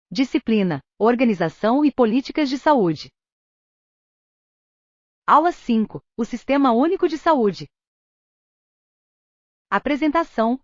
Disciplina, Organização e Políticas de Saúde. Aula 5. O Sistema Único de Saúde. Apresentação.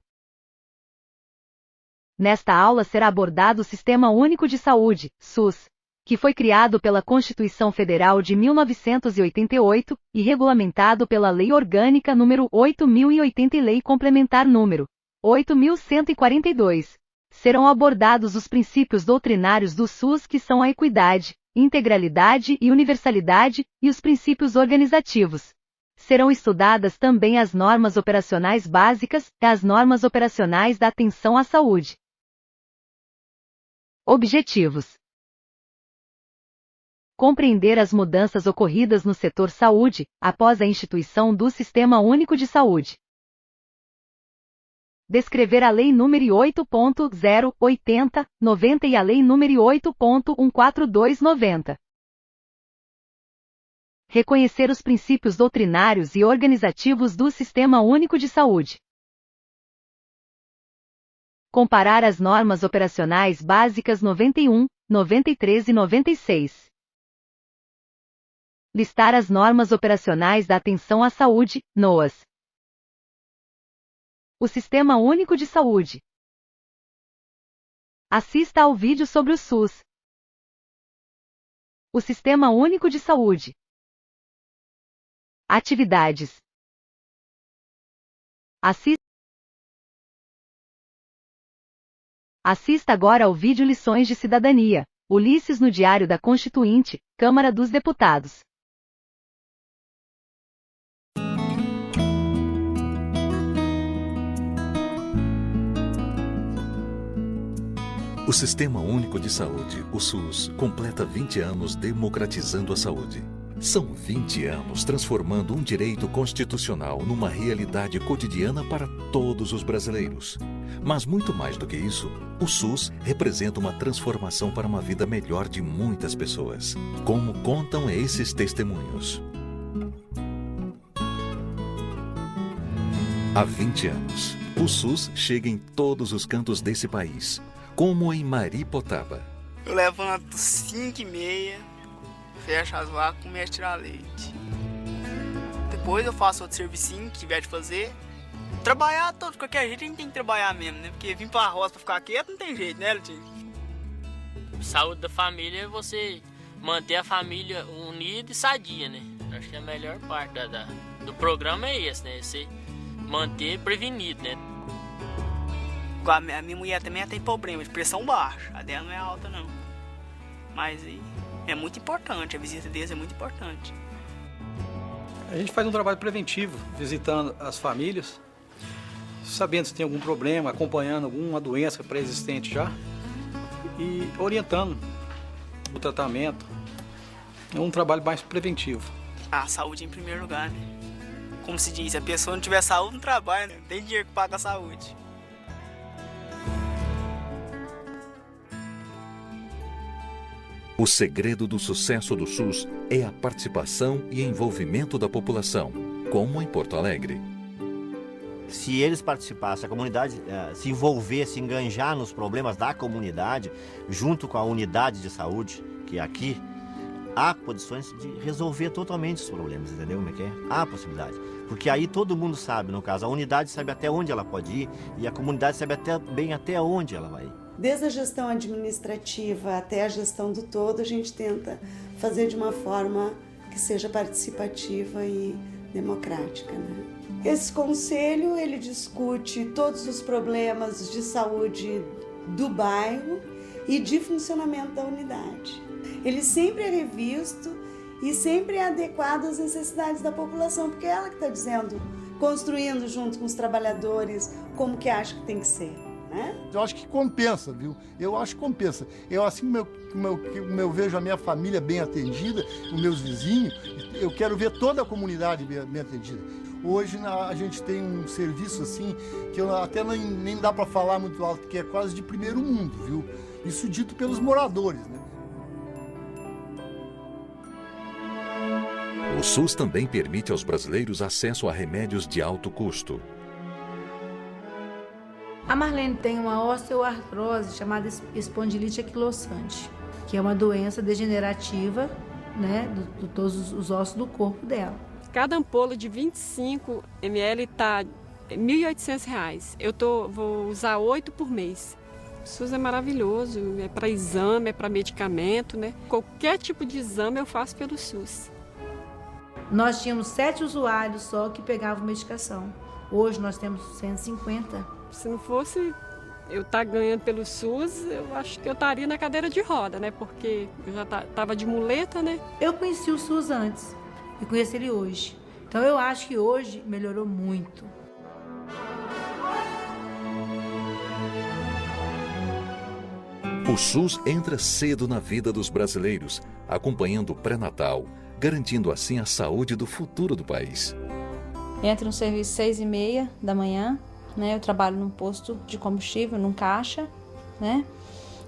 Nesta aula será abordado o Sistema Único de Saúde, SUS, que foi criado pela Constituição Federal de 1988 e regulamentado pela Lei Orgânica nº 8.080 e Lei Complementar nº 8.142. Serão abordados os princípios doutrinários do SUS, que são a equidade, integralidade e universalidade, e os princípios organizativos. Serão estudadas também as normas operacionais básicas e as normas operacionais da atenção à saúde. Objetivos: compreender as mudanças ocorridas no setor saúde após a instituição do Sistema Único de Saúde. Descrever a Lei nº 8.080/90 e a Lei nº 8.142/90. Reconhecer os princípios doutrinários e organizativos do Sistema Único de Saúde. Comparar as normas operacionais básicas 91, 93 e 96. Listar as normas operacionais da atenção à saúde, NOAS. O Sistema Único de Saúde. Assista ao vídeo sobre o SUS. O Sistema Único de Saúde. Atividades. Assista agora ao vídeo Lições de Cidadania, Ulisses no Diário da Constituinte, Câmara dos Deputados. O Sistema Único de Saúde, o SUS, completa 20 anos democratizando a saúde. São 20 anos transformando um direito constitucional numa realidade cotidiana para todos os brasileiros. Mas muito mais do que isso, o SUS representa uma transformação para uma vida melhor de muitas pessoas. Como contam esses testemunhos? Há 20 anos, o SUS chega em todos os cantos desse país, como em Maripotaba. Eu levanto 5h30, fecho as vacas, começo a tirar leite. Depois eu faço outro servicinho que tiver de fazer. Trabalhar de qualquer jeito, a gente tem que trabalhar mesmo, né? Porque vir pra roça pra ficar quieto não tem jeito, né, Lutinho? Saúde da família é você manter a família unida e sadia, né? Acho que a melhor parte do programa é esse, né? Você manter prevenido, né? A minha mulher também tem problema de pressão baixa, a dela não é alta não. Mas é muito importante, a visita deles é muito importante. A gente faz um trabalho preventivo, visitando as famílias, sabendo se tem algum problema, acompanhando alguma doença pré-existente já e orientando o tratamento. É um trabalho mais preventivo. A saúde em primeiro lugar, né? Como se diz, se a pessoa não tiver saúde, não trabalha, né? Não tem dinheiro que paga a saúde. O segredo do sucesso do SUS é a participação e envolvimento da população, como em Porto Alegre. Se eles participassem, a comunidade se envolvesse, enganjar nos problemas da comunidade, junto com a unidade de saúde, que aqui há condições de resolver totalmente os problemas, entendeu como é que é? Há possibilidade. Porque aí todo mundo sabe, no caso, a unidade sabe até onde ela pode ir e a comunidade sabe bem até onde ela vai ir. Desde a gestão administrativa até a gestão do todo, a gente tenta fazer de uma forma que seja participativa e democrática, né? Esse conselho, ele discute todos os problemas de saúde do bairro e de funcionamento da unidade. Ele sempre é revisto e sempre é adequado às necessidades da população, porque é ela que está dizendo, construindo junto com os trabalhadores, como que acha que tem que ser. Eu acho que compensa, viu? Eu acho que compensa. Eu, assim como eu vejo a minha família bem atendida, os meus vizinhos, eu quero ver toda a comunidade bem atendida. Hoje a gente tem um serviço assim, que até nem dá para falar muito alto, que é quase de primeiro mundo, viu? Isso dito pelos moradores, né? O SUS também permite aos brasileiros acesso a remédios de alto custo. A Marlene tem uma osteoartrose chamada espondilite anquilosante, que é uma doença degenerativa, né, de todos os ossos do corpo dela. Cada ampola de 25 ml está R$ 1.800. Vou usar 8 por mês. O SUS é maravilhoso, é para exame, é para medicamento, né? Qualquer tipo de exame eu faço pelo SUS. Nós tínhamos 7 usuários só que pegavam medicação. Hoje nós temos 150. Se não fosse eu estar ganhando pelo SUS, eu acho que eu estaria na cadeira de roda, né? Porque eu já estava de muleta, né? Eu conheci o SUS antes e conheci ele hoje. Então eu acho que hoje melhorou muito. O SUS entra cedo na vida dos brasileiros, acompanhando o pré-natal, garantindo assim a saúde do futuro do país. Entro no serviço 6h30 da manhã, né? Eu trabalho num posto de combustível, num caixa, né?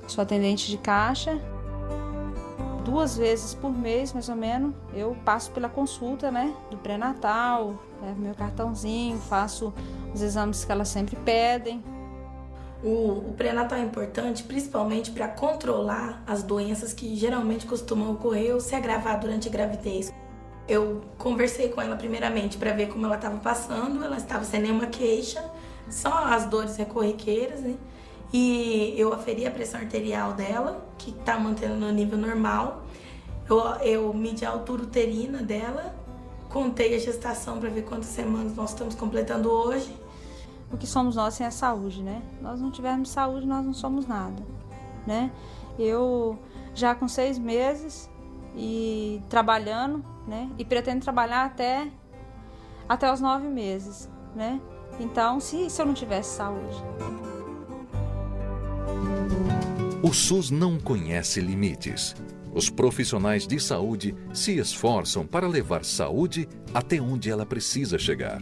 Sou atendente de caixa. 2 vezes por mês, mais ou menos, eu passo pela consulta, né? Do pré-natal, meu cartãozinho, faço os exames que elas sempre pedem. O pré-natal é importante principalmente para controlar as doenças que geralmente costumam ocorrer ou se agravar durante a gravidez. Eu conversei com ela primeiramente para ver como ela estava passando, ela estava sem nenhuma queixa, só as dores corriqueiras, né? E eu aferi a pressão arterial dela, que está mantendo no nível normal. Eu medi a altura uterina dela, contei a gestação para ver quantas semanas nós estamos completando hoje. O que somos nós sem a saúde, né? Nós não tivermos saúde, nós não somos nada, né? Eu já com 6 meses e trabalhando, né? E pretendo trabalhar até os 9 meses, né? Então, se eu não tivesse saúde. O SUS não conhece limites. Os profissionais de saúde se esforçam para levar saúde até onde ela precisa chegar.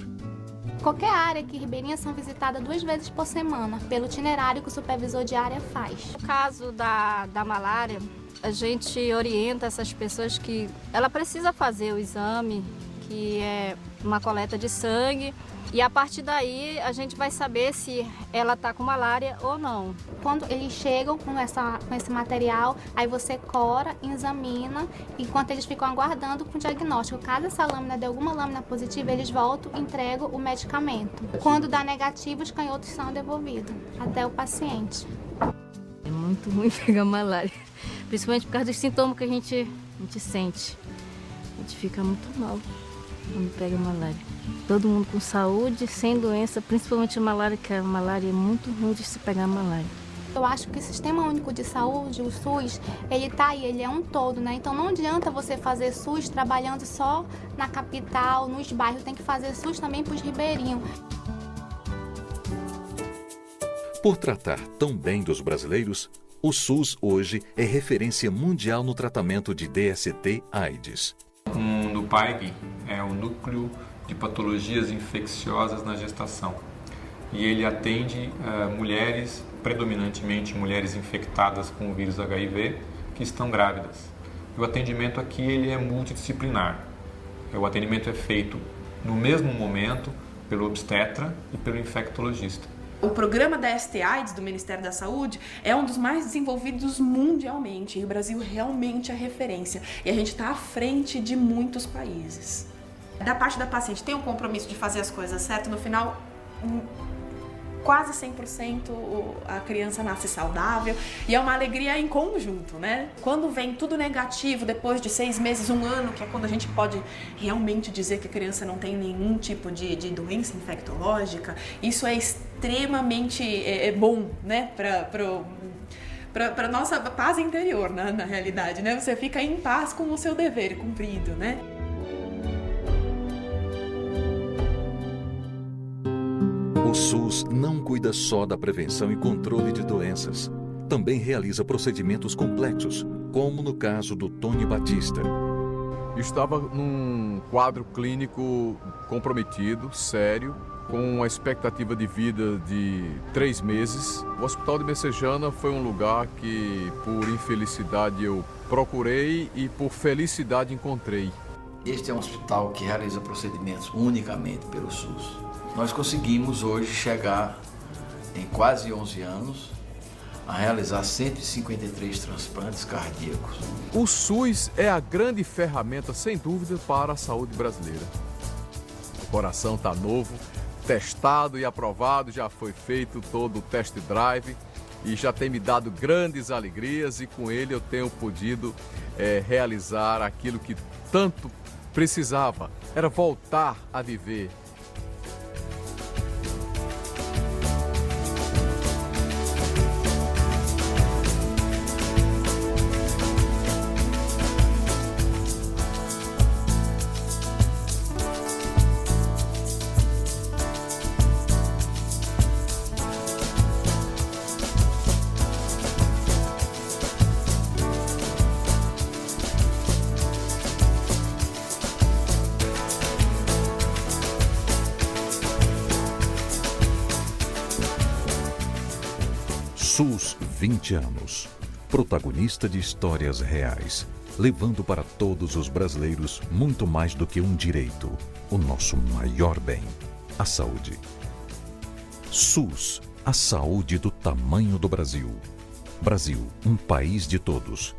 Qualquer área aqui em Ribeirinha são visitadas 2 vezes por semana, pelo itinerário que o supervisor de área faz. No caso da malária, a gente orienta essas pessoas que ela precisa fazer o exame, que é uma coleta de sangue, e a partir daí a gente vai saber se ela está com malária ou não. Quando eles chegam com esse material, aí você cora, examina, enquanto eles ficam aguardando com o diagnóstico. Caso essa lâmina dê alguma lâmina positiva, eles voltam e entregam o medicamento. Quando dá negativo, os canhotos são devolvidos até o paciente. É muito ruim pegar malária, principalmente por causa dos sintomas que a gente sente. A gente fica muito mal quando pega malária. Todo mundo com saúde, sem doença, principalmente a malária, que a malária é muito ruim de se pegar malária. Eu acho que o Sistema Único de Saúde, o SUS, ele tá aí, ele é um todo, né? Então não adianta você fazer SUS trabalhando só na capital, nos bairros, tem que fazer SUS também para os ribeirinhos. Por tratar tão bem dos brasileiros, o SUS hoje é referência mundial no tratamento de DST/AIDS. O NUPAIG é o Núcleo de Patologias Infecciosas na Gestação e ele atende mulheres, predominantemente mulheres infectadas com o vírus HIV que estão grávidas. O atendimento aqui ele é multidisciplinar. O atendimento é feito no mesmo momento pelo obstetra e pelo infectologista. O programa da ST/AIDS do Ministério da Saúde é um dos mais desenvolvidos mundialmente e o Brasil realmente é referência e a gente está à frente de muitos países. Da parte da paciente, tem um compromisso de fazer as coisas certas, no final quase 100% a criança nasce saudável e é uma alegria em conjunto, né? Quando vem tudo negativo, depois de 6 meses, 1 ano, que é quando a gente pode realmente dizer que a criança não tem nenhum tipo de doença infectológica, isso é extremamente bom, né? Para nossa paz interior, na realidade, né? Você fica em paz com o seu dever cumprido, né? O SUS não cuida só da prevenção e controle de doenças. Também realiza procedimentos complexos, como no caso do Tony Batista. Eu estava num quadro clínico comprometido, sério, com uma expectativa de vida de 3 meses. O Hospital de Messejana foi um lugar que, por infelicidade, eu procurei e, por felicidade, encontrei. Este é um hospital que realiza procedimentos unicamente pelo SUS. Nós conseguimos hoje chegar em quase 11 anos, a realizar 153 transplantes cardíacos. O SUS é a grande ferramenta, sem dúvida, para a saúde brasileira. O coração está novo, testado e aprovado, já foi feito todo o test drive e já tem me dado grandes alegrias, e com ele eu tenho podido realizar aquilo que tanto precisava, era voltar a viver. SUS 20 anos. Protagonista de histórias reais, levando para todos os brasileiros muito mais do que um direito, o nosso maior bem, a saúde. SUS, a saúde do tamanho do Brasil. Brasil, um país de todos.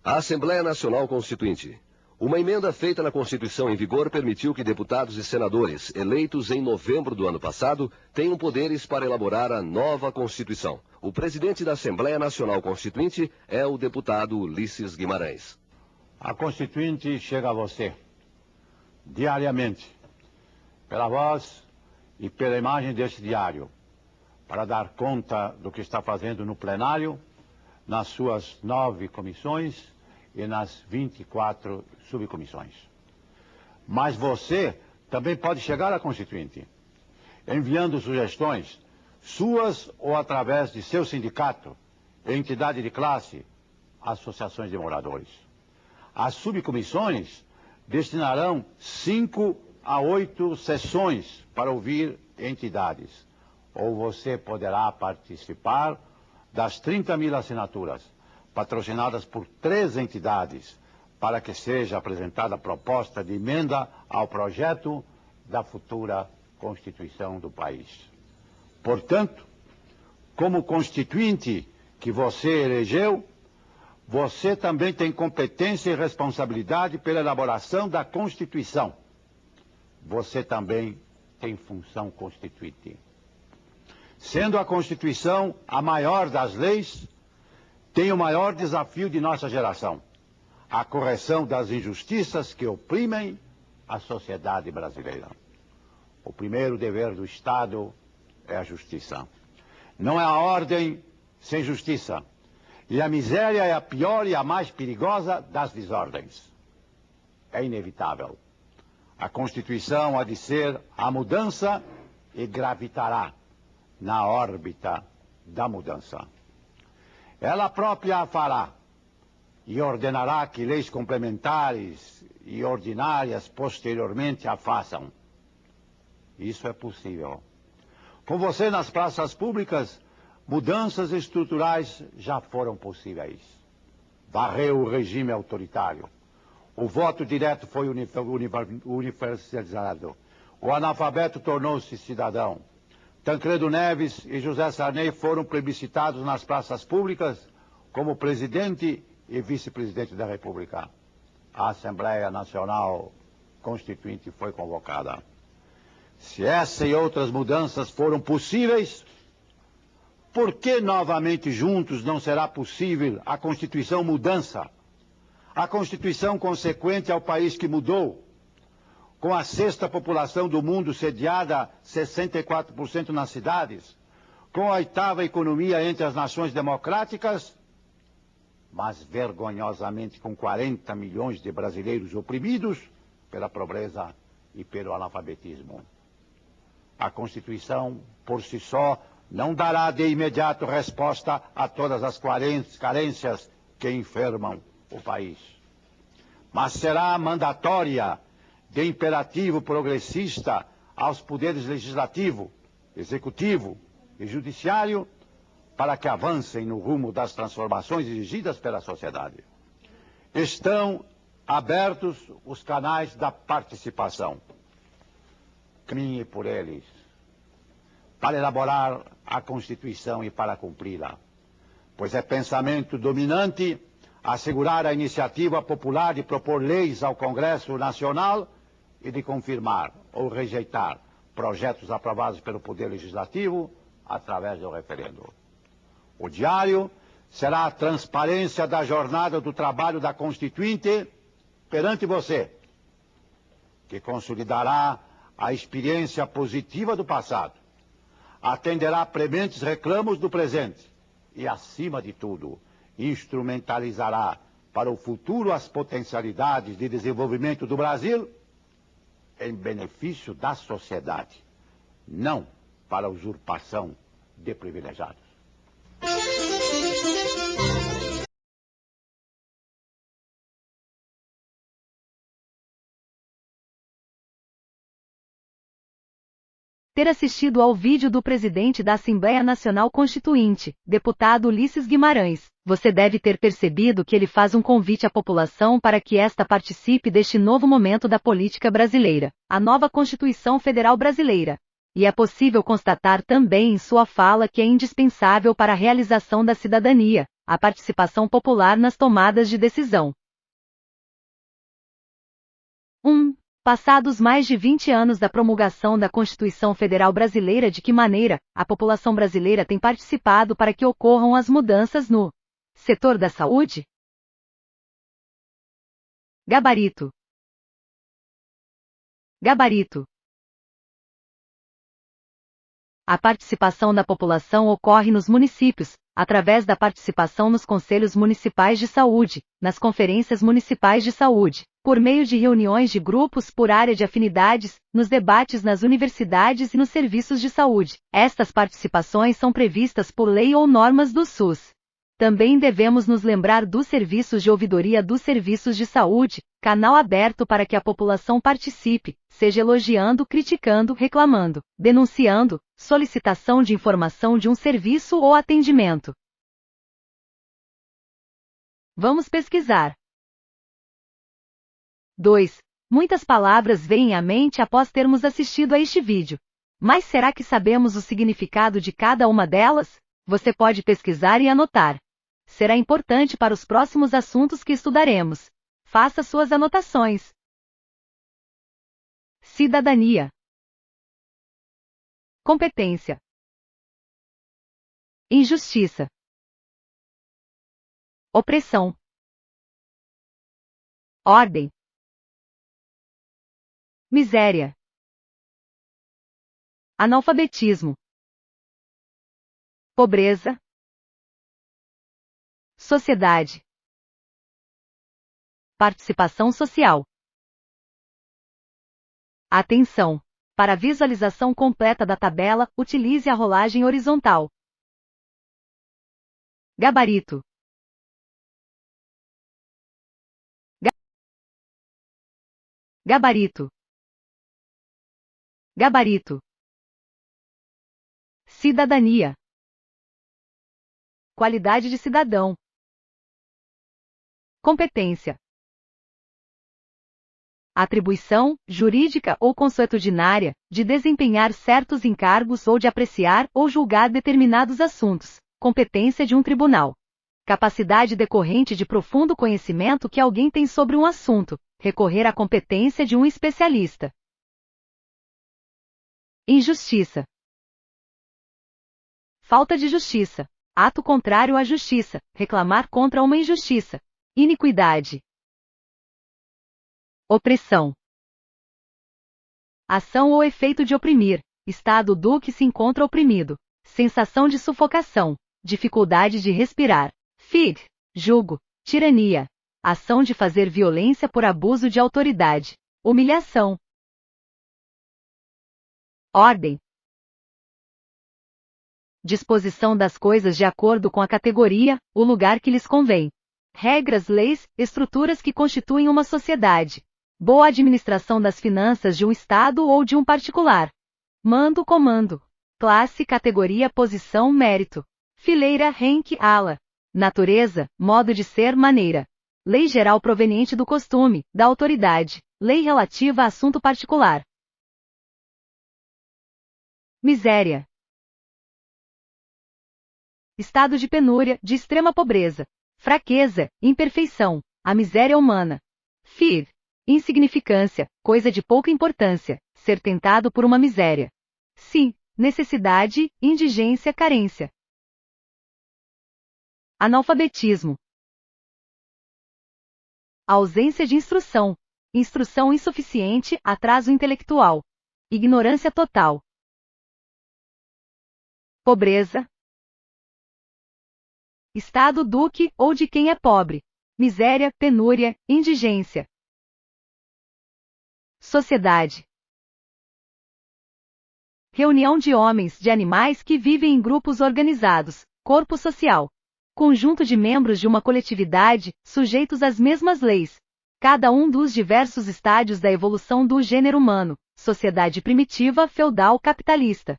A Assembleia Nacional Constituinte. Uma emenda feita na Constituição em vigor permitiu que deputados e senadores, eleitos em novembro do ano passado, tenham poderes para elaborar a nova Constituição. O presidente da Assembleia Nacional Constituinte é o deputado Ulisses Guimarães. A Constituinte chega a você, diariamente, pela voz e pela imagem deste diário, para dar conta do que está fazendo no plenário, nas suas 9 comissões e nas 24 subcomissões. Mas você também pode chegar à Constituinte, enviando sugestões suas ou através de seu sindicato, entidade de classe, associações de moradores. As subcomissões destinarão 5 a 8 sessões para ouvir entidades, ou você poderá participar das 30.000 assinaturas, patrocinadas por 3 entidades, para que seja apresentada a proposta de emenda ao projeto da futura Constituição do país. Portanto, como constituinte que você elegeu, você também tem competência e responsabilidade pela elaboração da Constituição. Você também tem função constituinte. Sendo a Constituição a maior das leis, tem o maior desafio de nossa geração: a correção das injustiças que oprimem a sociedade brasileira. O primeiro dever do Estado é a justiça. Não é a ordem sem justiça. E a miséria é a pior e a mais perigosa das desordens. É inevitável. A Constituição há de ser a mudança e gravitará na órbita da mudança. Ela própria a fará e ordenará que leis complementares e ordinárias posteriormente a façam. Isso é possível. Com você nas praças públicas, mudanças estruturais já foram possíveis. Varreu o regime autoritário. O voto direto foi universalizado. O analfabeto tornou-se cidadão. Tancredo Neves e José Sarney foram plebiscitados nas praças públicas como presidente e vice-presidente da República. A Assembleia Nacional Constituinte foi convocada. Se essa e outras mudanças foram possíveis, por que novamente juntos não será possível a Constituição mudança? A Constituição consequente ao país que mudou, com a 6ª população do mundo sediada 64% nas cidades, com a 8ª economia entre as nações democráticas, mas vergonhosamente com 40 milhões de brasileiros oprimidos pela pobreza e pelo analfabetismo. A Constituição, por si só, não dará de imediato resposta a todas as carências que enfermam o país. Mas será mandatória de imperativo progressista aos poderes legislativo, executivo e judiciário para que avancem no rumo das transformações exigidas pela sociedade. Estão abertos os canais da participação. Caminhe por eles para elaborar a Constituição e para cumpri-la, pois é pensamento dominante assegurar a iniciativa popular de propor leis ao Congresso Nacional e de confirmar ou rejeitar projetos aprovados pelo Poder Legislativo através do referendo. O diário será a transparência da jornada do trabalho da Constituinte perante você, que consolidará a experiência positiva do passado, atenderá prementes reclamos do presente e, acima de tudo, instrumentalizará para o futuro as potencialidades de desenvolvimento do Brasil em benefício da sociedade, não para a usurpação de privilegiados. Ter assistido ao vídeo do presidente da Assembleia Nacional Constituinte, deputado Ulisses Guimarães, você deve ter percebido que ele faz um convite à população para que esta participe deste novo momento da política brasileira, a nova Constituição Federal Brasileira. E é possível constatar também em sua fala que é indispensável para a realização da cidadania, a participação popular nas tomadas de decisão. 1. Passados mais de 20 anos da promulgação da Constituição Federal Brasileira, de que maneira a população brasileira tem participado para que ocorram as mudanças no setor da saúde? Gabarito. Gabarito. A participação da população ocorre nos municípios, através da participação nos conselhos municipais de saúde, nas conferências municipais de saúde, por meio de reuniões de grupos por área de afinidades, nos debates nas universidades e nos serviços de saúde. Estas participações são previstas por lei ou normas do SUS. Também devemos nos lembrar dos serviços de ouvidoria dos serviços de saúde, canal aberto para que a população participe, seja elogiando, criticando, reclamando, denunciando, solicitação de informação de um serviço ou atendimento. Vamos pesquisar. 2. Muitas palavras vêm à mente após termos assistido a este vídeo. Mas será que sabemos o significado de cada uma delas? Você pode pesquisar e anotar. Será importante para os próximos assuntos que estudaremos. Faça suas anotações. Cidadania. Competência. Injustiça. Opressão. Ordem. Miséria. Analfabetismo. Pobreza. Sociedade. Participação social. Atenção! Para a visualização completa da tabela, utilize a rolagem horizontal. Gabarito. Gabarito. Gabarito. Cidadania. Qualidade de cidadão. Competência. Atribuição, jurídica ou consuetudinária, de desempenhar certos encargos ou de apreciar ou julgar determinados assuntos. Competência de um tribunal. Capacidade decorrente de profundo conhecimento que alguém tem sobre um assunto. Recorrer à competência de um especialista. Injustiça. Falta de justiça. Ato contrário à justiça. Reclamar contra uma injustiça. Iniquidade. Opressão. Ação ou efeito de oprimir. Estado do que se encontra oprimido. Sensação de sufocação. Dificuldade de respirar. Fid. Jugo. Tirania. Ação de fazer violência por abuso de autoridade. Humilhação. Ordem. Disposição das coisas de acordo com a categoria, o lugar que lhes convém. regras, leis, estruturas que constituem uma sociedade. Boa administração das finanças de um Estado ou de um particular. Mando, comando. Classe, categoria, posição, mérito. Fileira, rank, ala. Natureza, modo de ser, maneira. Lei geral proveniente do costume, da autoridade. Lei relativa a assunto particular. Miséria. Estado de penúria, de extrema pobreza. Fraqueza, imperfeição, a miséria humana. Fir. Insignificância, coisa de pouca importância, ser tentado por uma miséria. Sim, necessidade, indigência, carência. Analfabetismo. Ausência de instrução. Instrução insuficiente, atraso intelectual. Ignorância total. Pobreza. Estado do que ou de quem é pobre. Miséria, penúria, indigência. Sociedade. Reunião de homens, de animais que vivem em grupos organizados. Corpo social. Conjunto de membros de uma coletividade, sujeitos às mesmas leis. Cada um dos diversos estádios da evolução do gênero humano. Sociedade primitiva, feudal, capitalista.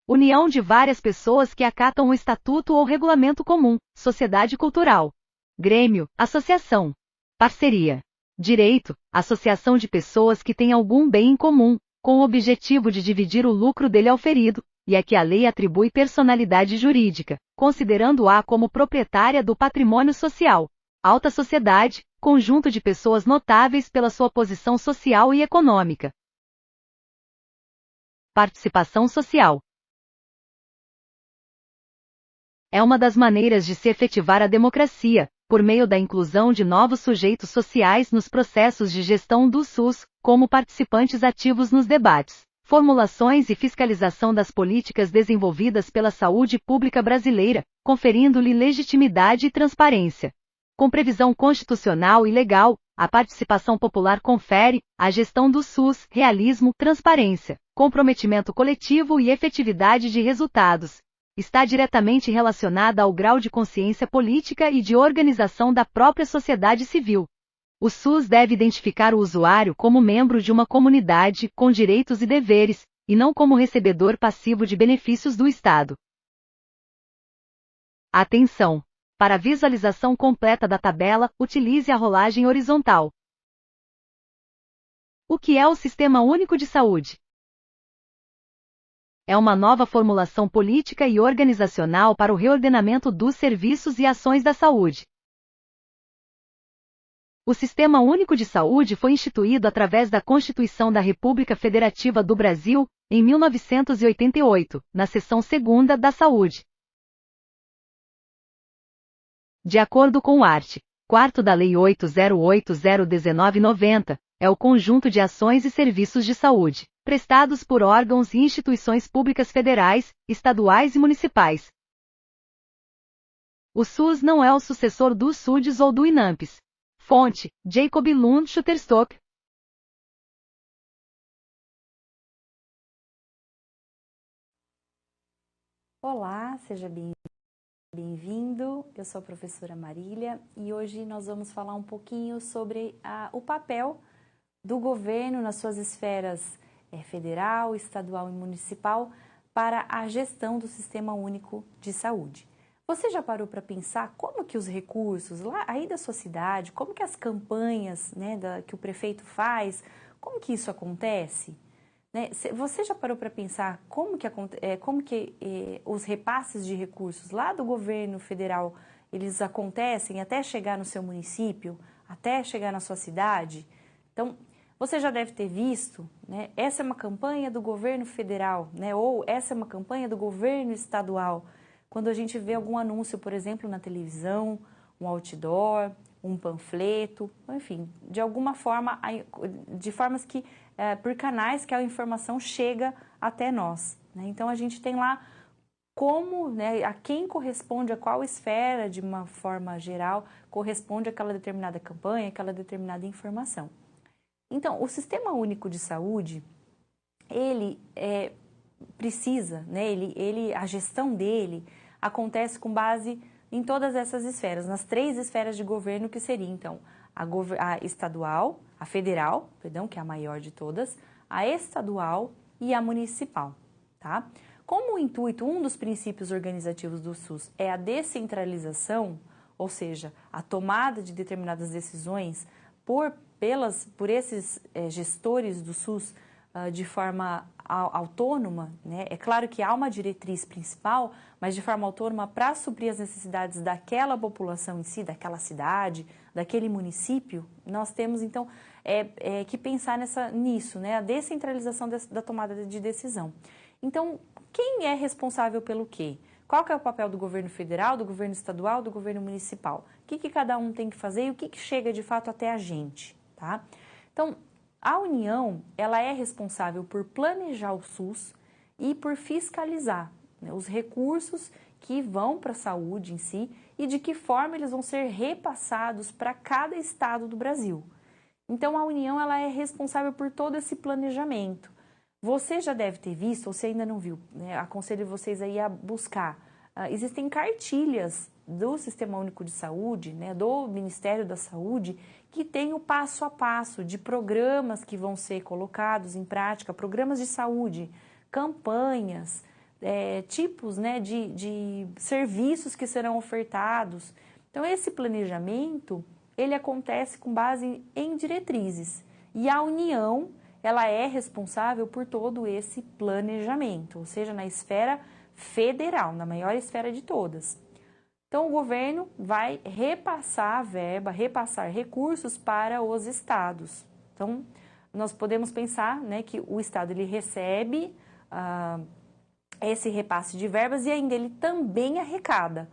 União de várias pessoas que acatam um estatuto ou regulamento comum. Sociedade cultural. Grêmio, associação. Parceria. Direito, associação de pessoas que têm algum bem em comum, com o objetivo de dividir o lucro dele auferido, e a que a lei atribui personalidade jurídica, considerando-a como proprietária do patrimônio social. Alta sociedade, conjunto de pessoas notáveis pela sua posição social e econômica. Participação social. É uma das maneiras de se efetivar a democracia, por meio da inclusão de novos sujeitos sociais nos processos de gestão do SUS, como participantes ativos nos debates, formulações e fiscalização das políticas desenvolvidas pela saúde pública brasileira, conferindo-lhe legitimidade e transparência. Com previsão constitucional e legal, a participação popular confere, à gestão do SUS, realismo, transparência, comprometimento coletivo e efetividade de resultados. Está diretamente relacionada ao grau de consciência política e de organização da própria sociedade civil. O SUS deve identificar o usuário como membro de uma comunidade com direitos e deveres, e não como recebedor passivo de benefícios do Estado. Atenção! Para a visualização completa da tabela, utilize a rolagem horizontal. O que é o Sistema Único de Saúde? É uma nova formulação política e organizacional para o reordenamento dos serviços e ações da saúde. O Sistema Único de Saúde foi instituído através da Constituição da República Federativa do Brasil, em 1988, na seção 2ª da Saúde. De acordo com o art. 4º da Lei 80801990, é o conjunto de ações e serviços de saúde, prestados por órgãos e instituições públicas federais, estaduais e municipais. O SUS não é o sucessor do SUDES ou do INAMPS. Fonte: Jacob Lund Shutterstock. Olá, seja bem-vindo. Eu sou a professora Marília e hoje nós vamos falar um pouquinho sobre o papel do governo nas suas esferas federal, estadual e municipal para a gestão do Sistema Único de Saúde. Você já parou para pensar como que os recursos lá aí da sua cidade, como que as campanhas, né, que o prefeito faz, como que isso acontece? Né? Você já parou para pensar como que os repasses de recursos lá do governo federal, eles acontecem até chegar no seu município, até chegar na sua cidade? Então, você já deve ter visto, né, essa é uma campanha do governo federal, né, ou essa é uma campanha do governo estadual. Quando a gente vê algum anúncio, por exemplo, na televisão, um outdoor, um panfleto, enfim, de alguma forma, de formas que, por canais que a informação chega até nós. Né? Então, a gente tem lá como, né, a quem corresponde, a qual esfera, de uma forma geral, corresponde aquela determinada campanha, aquela determinada informação. Então, o Sistema Único de Saúde, ele precisa, né, a gestão dele acontece com base em todas essas esferas, nas 3 esferas de governo que seria, então, a estadual, a federal, perdão, que é a maior de todas, a estadual e a municipal, tá? Como o intuito, um dos princípios organizativos do SUS é a descentralização, ou seja, a tomada de determinadas decisões por esses gestores do SUS de forma autônoma, né? É claro que há uma diretriz principal, mas de forma autônoma para suprir as necessidades daquela população em si, daquela cidade, daquele município, nós temos então que pensar nisso, né? A descentralização da tomada de decisão. Então, quem é responsável pelo quê? Qual que é o papel do governo federal, do governo estadual, do governo municipal? O que cada um tem que fazer e o que chega de fato até a gente, tá? Então, a União, ela é responsável por planejar o SUS e por fiscalizar, né, os recursos que vão para a saúde em si e de que forma eles vão ser repassados para cada estado do Brasil. Então, a União, ela é responsável por todo esse planejamento. Você já deve ter visto, ou se ainda não viu, né, aconselho vocês aí a buscar. Existem cartilhas do Sistema Único de Saúde, né, do Ministério da Saúde, que tem o passo a passo de programas que vão ser colocados em prática, programas de saúde, campanhas, tipos, né, de serviços que serão ofertados. Então, esse planejamento, ele acontece com base em diretrizes. E a União, ela é responsável por todo esse planejamento, ou seja, na esfera federal, na maior esfera de todas. Então, o governo vai repassar a verba, repassar recursos para os estados. Então, nós podemos pensar, né, que o estado ele recebe esse repasse de verbas e ainda ele também arrecada.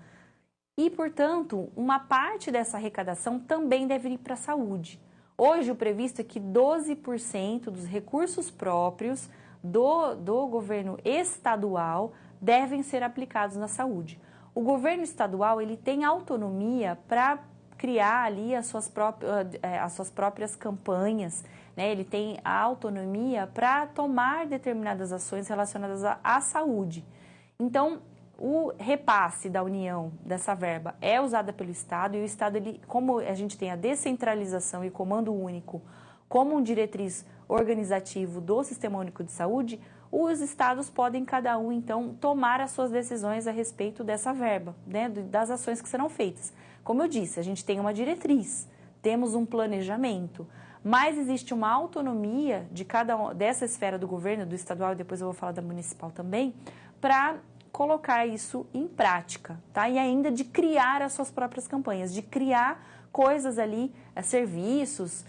E, portanto, uma parte dessa arrecadação também deve ir para a saúde. Hoje, o previsto é que 12% dos recursos próprios do governo estadual devem ser aplicados na saúde. O governo estadual ele tem autonomia para criar ali as suas próprias campanhas, né? Ele tem a autonomia para tomar determinadas ações relacionadas à saúde. Então, o repasse da União dessa verba é usada pelo Estado e o Estado, como a gente tem a descentralização e comando único como um diretriz organizativo do Sistema Único de Saúde, os estados podem cada um, então, tomar as suas decisões a respeito dessa verba, né, das ações que serão feitas. Como eu disse, a gente tem uma diretriz, temos um planejamento, mas existe uma autonomia de dessa esfera do governo, do estadual, e depois eu vou falar da municipal também, para colocar isso em prática, tá? E ainda de criar as suas próprias campanhas, de criar coisas ali, serviços,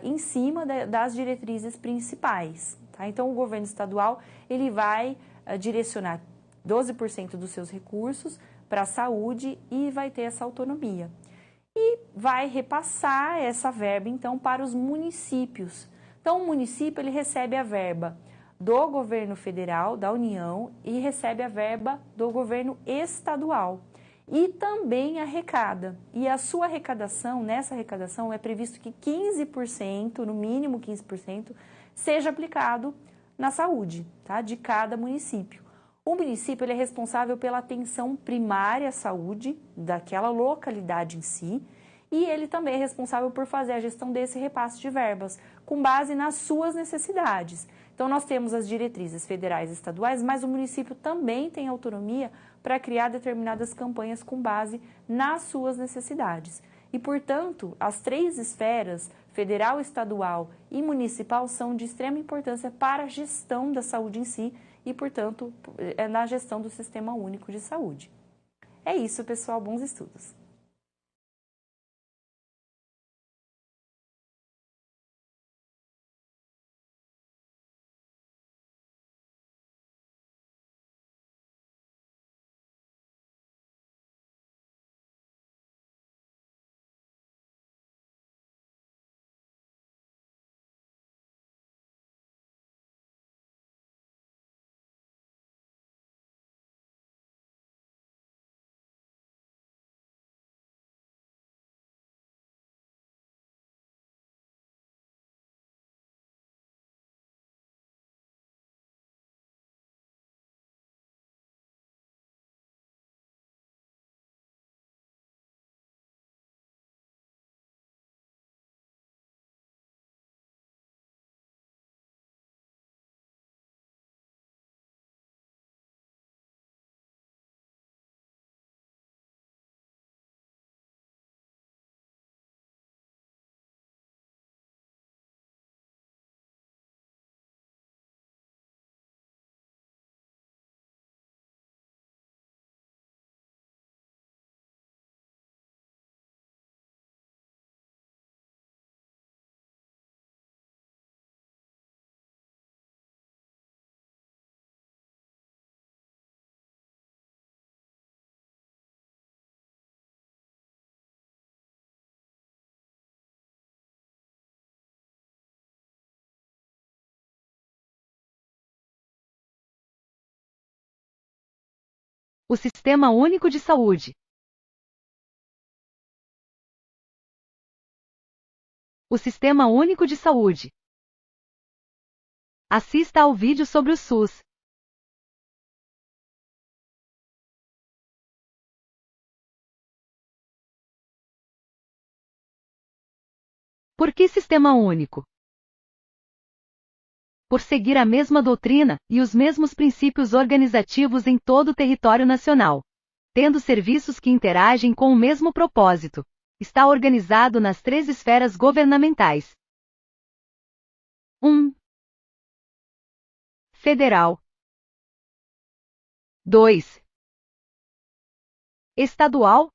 em cima das diretrizes principais. Tá? Então, o governo estadual ele vai direcionar 12% dos seus recursos para a saúde e vai ter essa autonomia. E vai repassar essa verba, então, para os municípios. Então, o município ele recebe a verba do governo federal, da União, e recebe a verba do governo estadual. E também arrecada. E a sua arrecadação, nessa arrecadação, é previsto que 15%, no mínimo 15%, seja aplicado na saúde, tá? De cada município. O município ele é responsável pela atenção primária à saúde daquela localidade em si, e ele também é responsável por fazer a gestão desse repasse de verbas, com base nas suas necessidades. Então, nós temos as diretrizes federais e estaduais, mas o município também tem autonomia para criar determinadas campanhas com base nas suas necessidades. E, portanto, as 3 esferas, federal, estadual e municipal, são de extrema importância para a gestão da saúde em si e, portanto, na gestão do Sistema Único de Saúde. É isso, pessoal. Bons estudos! O Sistema Único de Saúde. O Sistema Único de Saúde. Assista ao vídeo sobre o SUS. Por que Sistema Único? Por seguir a mesma doutrina e os mesmos princípios organizativos em todo o território nacional, tendo serviços que interagem com o mesmo propósito. Está organizado nas 3 esferas governamentais. 1. Federal. 2. Estadual.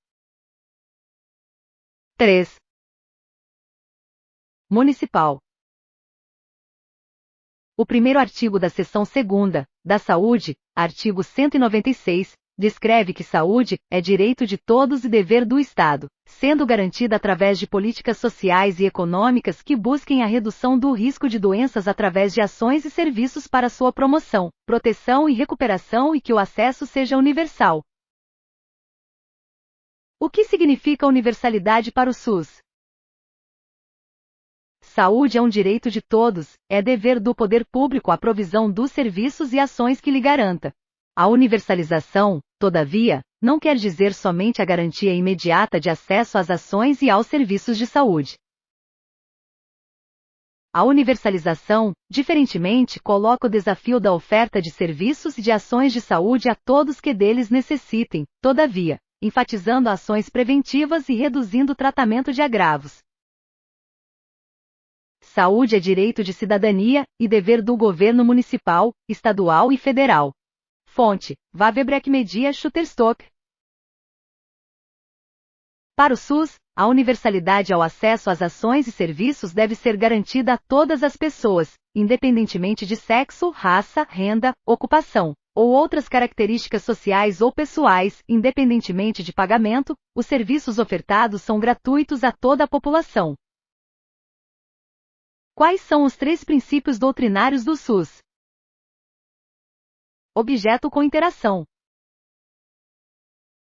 3. Municipal. O primeiro artigo da seção 2ª, da Saúde, artigo 196, descreve que saúde é direito de todos e dever do Estado, sendo garantida através de políticas sociais e econômicas que busquem a redução do risco de doenças através de ações e serviços para sua promoção, proteção e recuperação e que o acesso seja universal. O que significa universalidade para o SUS? Saúde é um direito de todos, é dever do poder público a provisão dos serviços e ações que lhe garanta. A universalização, todavia, não quer dizer somente a garantia imediata de acesso às ações e aos serviços de saúde. A universalização, diferentemente, coloca o desafio da oferta de serviços e de ações de saúde a todos que deles necessitem, todavia, enfatizando ações preventivas e reduzindo o tratamento de agravos. Saúde é direito de cidadania e dever do governo municipal, estadual e federal. Fonte: Vavebreck-Media Shutterstock. Para o SUS, a universalidade ao acesso às ações e serviços deve ser garantida a todas as pessoas, independentemente de sexo, raça, renda, ocupação, ou outras características sociais ou pessoais, independentemente de pagamento, os serviços ofertados são gratuitos a toda a população. Quais são os 3 princípios doutrinários do SUS? Objeto com interação.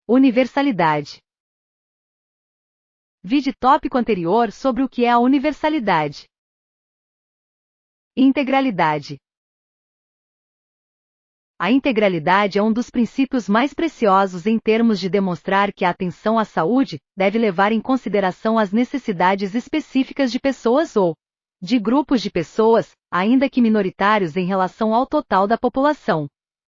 Universalidade. Vide tópico anterior sobre o que é a universalidade. Integralidade. A integralidade é um dos princípios mais preciosos em termos de demonstrar que a atenção à saúde deve levar em consideração as necessidades específicas de pessoas ou de grupos de pessoas, ainda que minoritários em relação ao total da população.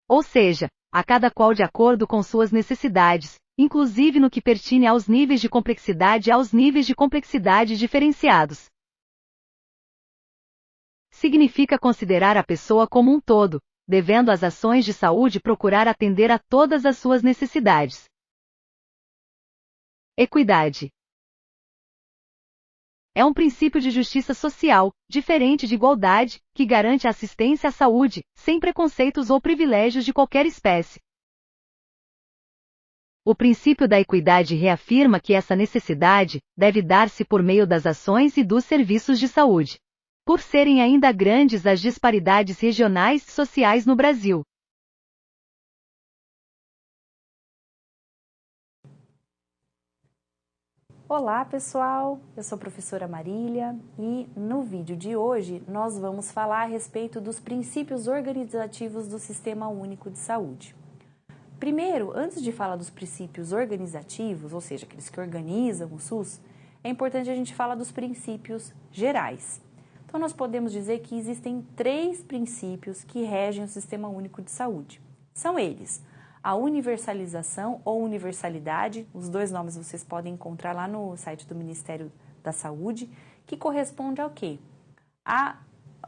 Ou seja, a cada qual de acordo com suas necessidades, inclusive no que pertine aos níveis de complexidade e aos níveis de complexidade diferenciados. Significa considerar a pessoa como um todo, devendo as ações de saúde procurar atender a todas as suas necessidades. Equidade. É um princípio de justiça social, diferente de igualdade, que garante a assistência à saúde, sem preconceitos ou privilégios de qualquer espécie. O princípio da equidade reafirma que essa necessidade deve dar-se por meio das ações e dos serviços de saúde. Por serem ainda grandes as disparidades regionais e sociais no Brasil. Olá pessoal, eu sou a professora Marília e no vídeo de hoje nós vamos falar a respeito dos princípios organizativos do Sistema Único de Saúde. Primeiro, antes de falar dos princípios organizativos, ou seja, aqueles que organizam o SUS, é importante a gente falar dos princípios gerais. Então nós podemos dizer que existem 3 princípios que regem o Sistema Único de Saúde. São eles: a universalização ou universalidade, os 2 nomes vocês podem encontrar lá no site do Ministério da Saúde, que corresponde ao quê?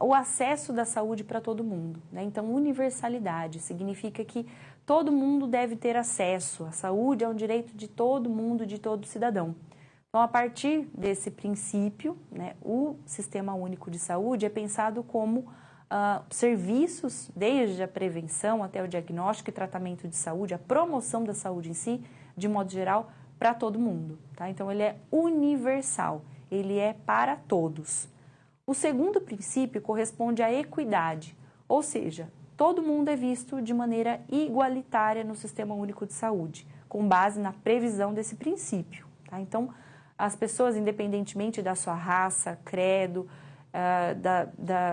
O acesso da saúde para todo mundo, né? Então, universalidade significa que todo mundo deve ter acesso. A saúde é um direito de todo mundo, de todo cidadão. Então, a partir desse princípio, né, o Sistema Único de Saúde é pensado como serviços, desde a prevenção até o diagnóstico e tratamento de saúde, a promoção da saúde em si, de modo geral, para todo mundo. Tá? Então, ele é universal, ele é para todos. O segundo princípio corresponde à equidade, ou seja, todo mundo é visto de maneira igualitária no Sistema Único de Saúde, com base na previsão desse princípio. Tá? Então, as pessoas, independentemente da sua raça, credo,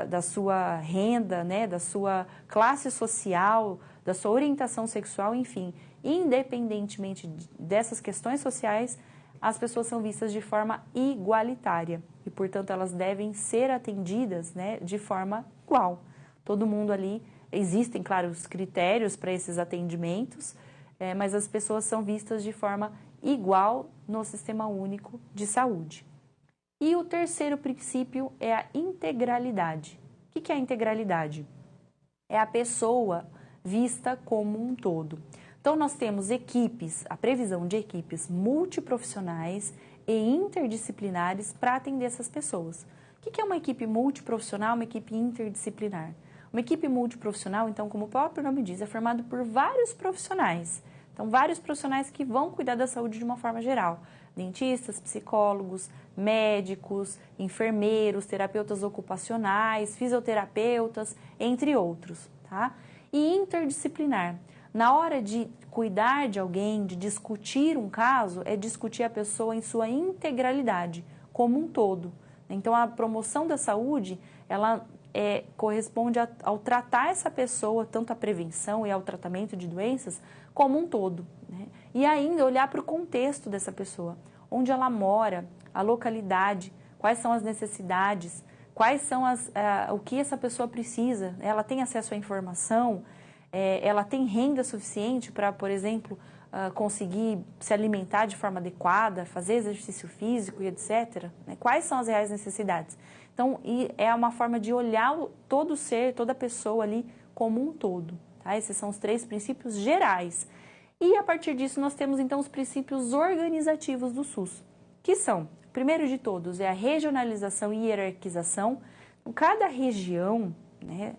da sua renda, né, da sua classe social, da sua orientação sexual, enfim, independentemente dessas questões sociais, as pessoas são vistas de forma igualitária e, portanto, elas devem ser atendidas, né, de forma igual. Todo mundo ali, existem, claro, os critérios para esses atendimentos, mas as pessoas são vistas de forma igual no Sistema Único de Saúde. E o terceiro princípio é a integralidade. O que é a integralidade? É a pessoa vista como um todo. Então, nós temos equipes, a previsão de equipes multiprofissionais e interdisciplinares para atender essas pessoas. O que é uma equipe multiprofissional, uma equipe interdisciplinar? Uma equipe multiprofissional, então, como o próprio nome diz, é formado por vários profissionais. Então, vários profissionais que vão cuidar da saúde de uma forma geral. Dentistas, psicólogos, médicos, enfermeiros, terapeutas ocupacionais, fisioterapeutas, entre outros, tá? E interdisciplinar. Na hora de cuidar de alguém, de discutir um caso, é discutir a pessoa em sua integralidade, como um todo. Então, a promoção da saúde, ela corresponde ao tratar essa pessoa, tanto a prevenção e ao tratamento de doenças, como um todo. Né? E ainda olhar para o contexto dessa pessoa, onde ela mora, a localidade, quais são as necessidades, quais são o que essa pessoa precisa, ela tem acesso à informação, ela tem renda suficiente para, por exemplo, conseguir se alimentar de forma adequada, fazer exercício físico e etc. Né? Quais são as reais necessidades? Então, é uma forma de olhar todo ser, toda pessoa ali como um todo. Tá? Esses são os 3 princípios gerais. E, a partir disso, nós temos, então, os princípios organizativos do SUS, que são, primeiro de todos, é a regionalização e hierarquização. Então, cada região, né,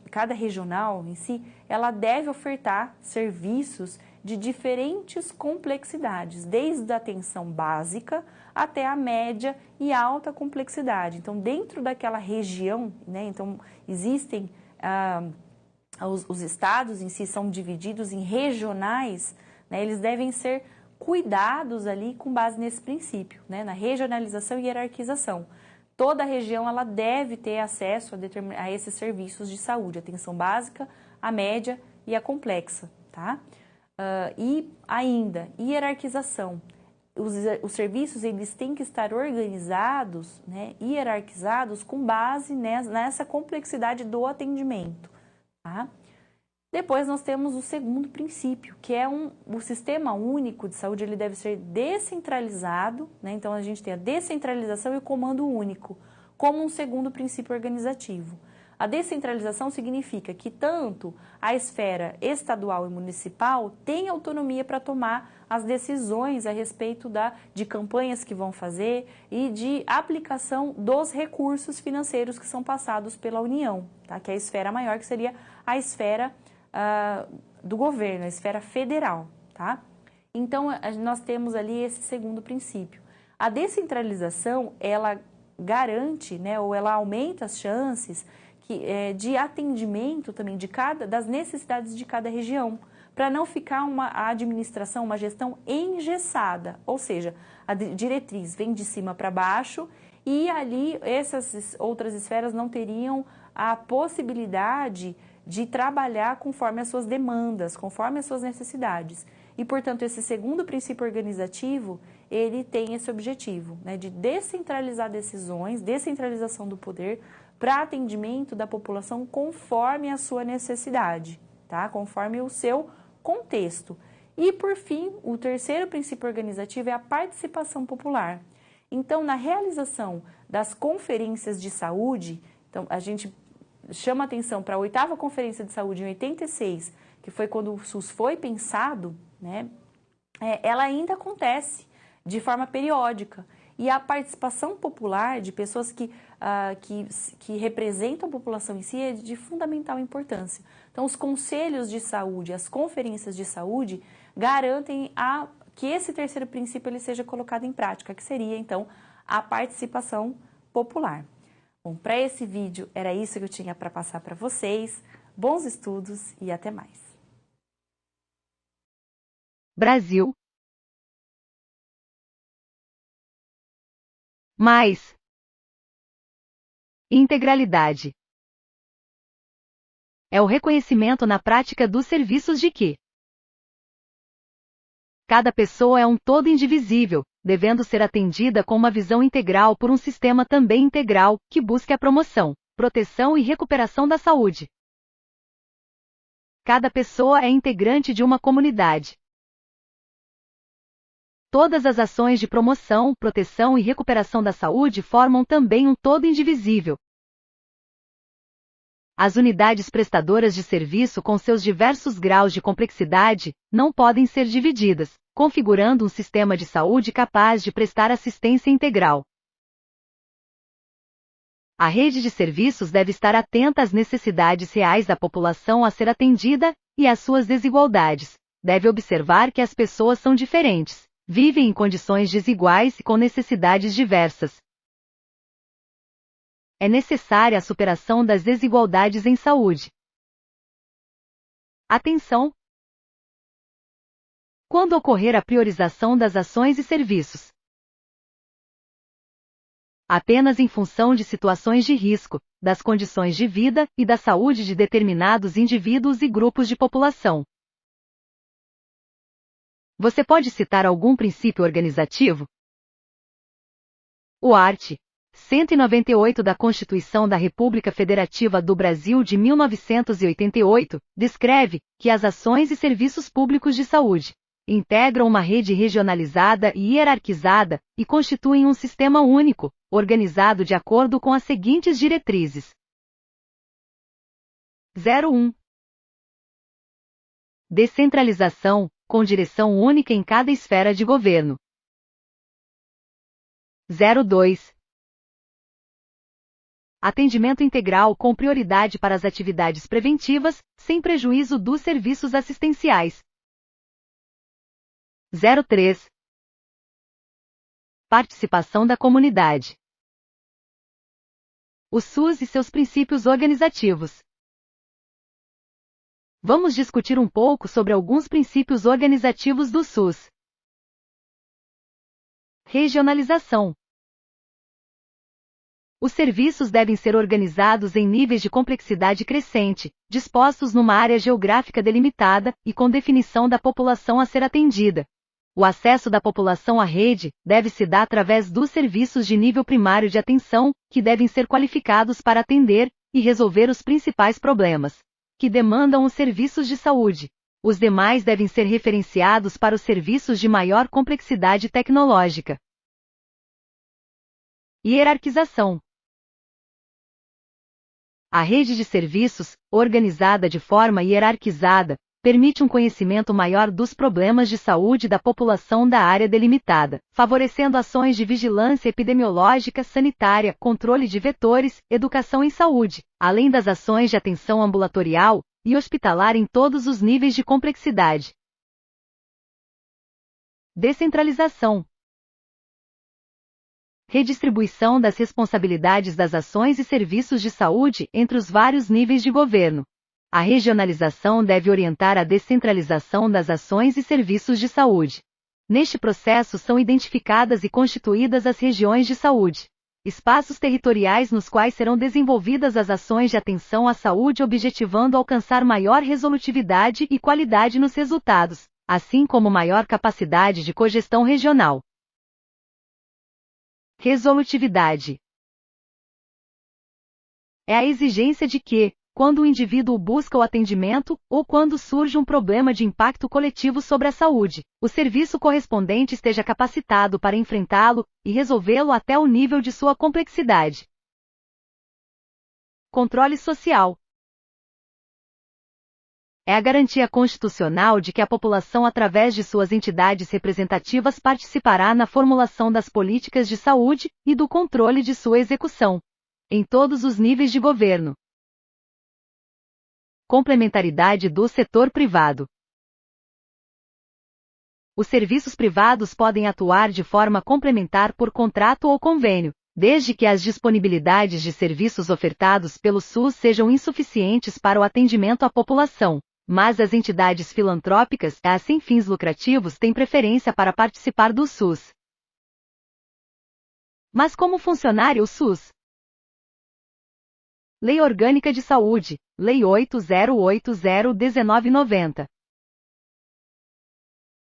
cada regional em si, ela deve ofertar serviços de diferentes complexidades, desde a atenção básica até a média e alta complexidade. Então, dentro daquela região, né, então, existem os estados em si são divididos em regionais, né, eles devem ser cuidados ali com base nesse princípio, né, na regionalização e hierarquização. Toda região ela deve ter acesso a esses serviços de saúde, atenção básica, a média e a complexa, tá? E ainda, hierarquização. Os serviços eles têm que estar organizados, né, hierarquizados com base nessa complexidade do atendimento, tá? Depois nós temos o segundo princípio, que é o Sistema Único de Saúde, ele deve ser descentralizado, né? Então a gente tem a descentralização e o comando único, como um segundo princípio organizativo. A descentralização significa que tanto a esfera estadual e municipal tem autonomia para tomar as decisões a respeito de campanhas que vão fazer e de aplicação dos recursos financeiros que são passados pela União, tá? Que é a esfera maior, que seria a esfera do governo, a esfera federal, tá? Então, nós temos ali esse segundo princípio. A descentralização, ela garante, né, ou ela aumenta as chances de atendimento também das necessidades de cada região, para não ficar uma administração, uma gestão engessada, ou seja, a diretriz vem de cima para baixo e ali essas outras esferas não teriam a possibilidade de trabalhar conforme as suas demandas, conforme as suas necessidades. E, portanto, esse segundo princípio organizativo, ele tem esse objetivo, né, de descentralizar decisões, descentralização do poder para atendimento da população conforme a sua necessidade, tá? Conforme o seu contexto. E, por fim, o terceiro princípio organizativo é a participação popular. Então, na realização das conferências de saúde, então, a gente chama atenção para a 8ª Conferência de Saúde em 86, que foi quando o SUS foi pensado, né? Ela ainda acontece de forma periódica. E a participação popular de pessoas que representam a população em si é de fundamental importância. Então, os conselhos de saúde, as conferências de saúde, garantem que esse terceiro princípio ele seja colocado em prática, que seria, então, a participação popular. Bom, para esse vídeo era isso que eu tinha para passar para vocês. Bons estudos e até mais. Brasil. Mais. Integralidade. É o reconhecimento na prática dos serviços de que cada pessoa é um todo indivisível, devendo ser atendida com uma visão integral por um sistema também integral, que busque a promoção, proteção e recuperação da saúde. Cada pessoa é integrante de uma comunidade. Todas as ações de promoção, proteção e recuperação da saúde formam também um todo indivisível. As unidades prestadoras de serviço com seus diversos graus de complexidade não podem ser divididas, configurando um sistema de saúde capaz de prestar assistência integral. A rede de serviços deve estar atenta às necessidades reais da população a ser atendida e às suas desigualdades. Deve observar que as pessoas são diferentes, vivem em condições desiguais e com necessidades diversas. É necessária a superação das desigualdades em saúde. Atenção! Quando ocorrer a priorização das ações e serviços? Apenas em função de situações de risco, das condições de vida e da saúde de determinados indivíduos e grupos de população. Você pode citar algum princípio organizativo? O art. 198 da Constituição da República Federativa do Brasil de 1988, descreve que as ações e serviços públicos de saúde integram uma rede regionalizada e hierarquizada e constituem um sistema único, organizado de acordo com as seguintes diretrizes. 01. Descentralização, com direção única em cada esfera de governo. 02. Atendimento integral com prioridade para as atividades preventivas, sem prejuízo dos serviços assistenciais. 03. Participação da comunidade. O SUS e seus princípios organizativos. Vamos discutir um pouco sobre alguns princípios organizativos do SUS. Regionalização. Os serviços devem ser organizados em níveis de complexidade crescente, dispostos numa área geográfica delimitada e com definição da população a ser atendida. O acesso da população à rede deve se dar através dos serviços de nível primário de atenção, que devem ser qualificados para atender e resolver os principais problemas que demandam os serviços de saúde. Os demais devem ser referenciados para os serviços de maior complexidade tecnológica. Hierarquização. A rede de serviços, organizada de forma hierarquizada, permite um conhecimento maior dos problemas de saúde da população da área delimitada, favorecendo ações de vigilância epidemiológica, sanitária, controle de vetores, educação em saúde, além das ações de atenção ambulatorial e hospitalar em todos os níveis de complexidade. Descentralização. Redistribuição das responsabilidades das ações e serviços de saúde entre os vários níveis de governo. A regionalização deve orientar a descentralização das ações e serviços de saúde. Neste processo são identificadas e constituídas as regiões de saúde, espaços territoriais nos quais serão desenvolvidas as ações de atenção à saúde, objetivando alcançar maior resolutividade e qualidade nos resultados, assim como maior capacidade de cogestão regional. Resolutividade. É a exigência de que, quando o indivíduo busca o atendimento, ou quando surge um problema de impacto coletivo sobre a saúde, o serviço correspondente esteja capacitado para enfrentá-lo e resolvê-lo até o nível de sua complexidade. Controle social. É a garantia constitucional de que a população, através de suas entidades representativas, participará na formulação das políticas de saúde e do controle de sua execução, em todos os níveis de governo. Complementaridade do setor privado. Os serviços privados podem atuar de forma complementar por contrato ou convênio, desde que as disponibilidades de serviços ofertados pelo SUS sejam insuficientes para o atendimento à população. Mas as entidades filantrópicas, as sem fins lucrativos, têm preferência para participar do SUS. Mas como funcionar o SUS? Lei Orgânica de Saúde, Lei 8080/1990.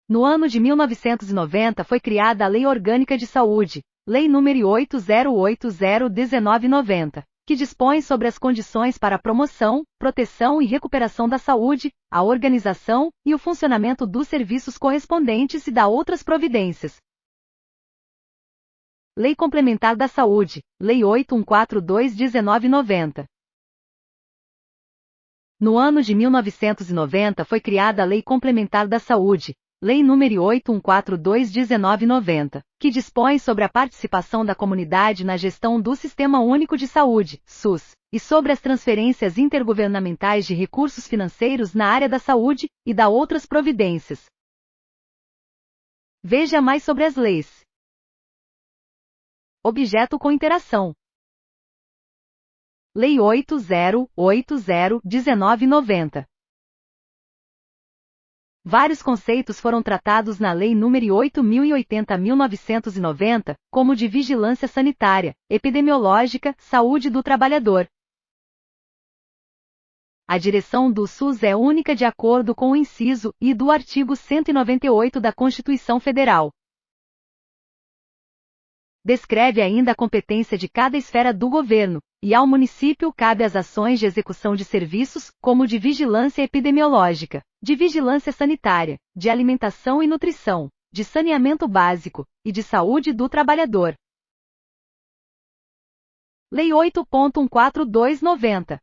No ano de 1990 foi criada a Lei Orgânica de Saúde, Lei nº 8080/1990, que dispõe sobre as condições para a promoção, proteção e recuperação da saúde, a organização e o funcionamento dos serviços correspondentes e da outras providências. Lei Complementar da Saúde, Lei 8142/1990. No ano de 1990 foi criada a Lei Complementar da Saúde, Lei nº 8142/1990, que dispõe sobre a participação da comunidade na gestão do Sistema Único de Saúde, SUS, e sobre as transferências intergovernamentais de recursos financeiros na área da saúde e da outras providências. Veja mais sobre as leis. Objeto com interação. Lei 8080/1990. Vários conceitos foram tratados na Lei nº 8080/1990, como de vigilância sanitária, epidemiológica, saúde do trabalhador. A direção do SUS é única de acordo com o inciso I do artigo 198 da Constituição Federal. Descreve ainda a competência de cada esfera do governo, e ao município cabe as ações de execução de serviços, como de vigilância epidemiológica, de vigilância sanitária, de alimentação e nutrição, de saneamento básico, e de saúde do trabalhador. Lei 8.142/90.